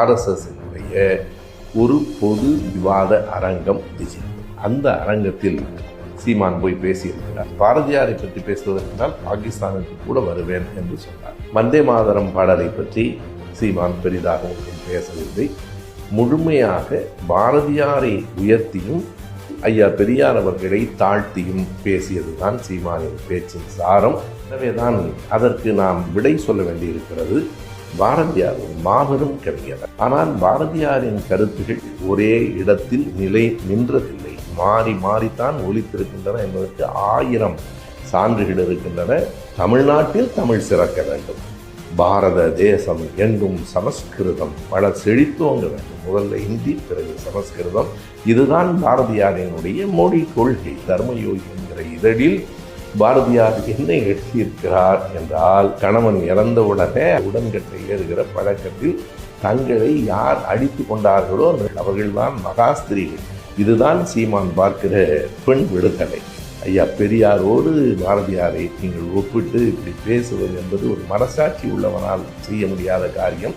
RSSனுடைய ஒரு பொது விவாத அரங்கம் விஜய். அந்த அரங்கத்தில் சீமான் போய் பேசியிருக்கிறார். பாரதியாரை பற்றி பேசுவதற்கால் பாகிஸ்தானுக்கு கூட வருவேன் என்று சொன்னார். வந்தே மாதரம் பாடலை பற்றி சீமான் பெரிதாக ஒன்றும் பேசவில்லை. முழுமையாக பாரதியாரை உயர்த்தியும் ஐயா பெரியார் அவர்களை தாழ்த்தியும் பேசியதுதான் சீமானின் பேச்சின் சாரம். எனவேதான் அதற்கு நாம் விடை சொல்ல வேண்டியிருக்கிறது. பாரதியார் ஒரு மாபெரும் கவிஞர். ஆனால் பாரதியாரின் கருத்துகள் ஒரே இடத்தில் நிலை நின்றதில்லை, மாறி மாறித்தான் ஒலித்திருக்கின்றன என்பதற்கு 1000 சான்றுகள் இருக்கின்றன. தமிழ்நாட்டில் தமிழ் சிறக்க வேண்டும், பாரத தேசம் எங்கும் சமஸ்கிருதம் பல செழித்தோங்க வேண்டும், முதல்ல இந்தி பிறகு சமஸ்கிருதம். இதுதான் பாரதியாரினுடைய மொழி கொள்கை. தர்மயோகி என்கிற இதழில் பாரதியார் என்ன எழுதியிருக்கிறார் என்றால், கணவன் இறந்தவுடனே உடன்கட்டை ஏறுகிற பழக்கத்தில் தங்களை யார் அடித்து கொண்டார்களோ அவர்கள்தான் மகாஸ்திரிகள். இதுதான் சீமான் பார்க்கிற பெண் விடுதலை. ஐயா பெரியாரோடு பாரதியாரை நீங்கள் ஒப்பிட்டு இப்படி பேசுவது என்பது ஒரு மனசாட்சி உள்ளவனால் செய்ய முடியாத காரியம்.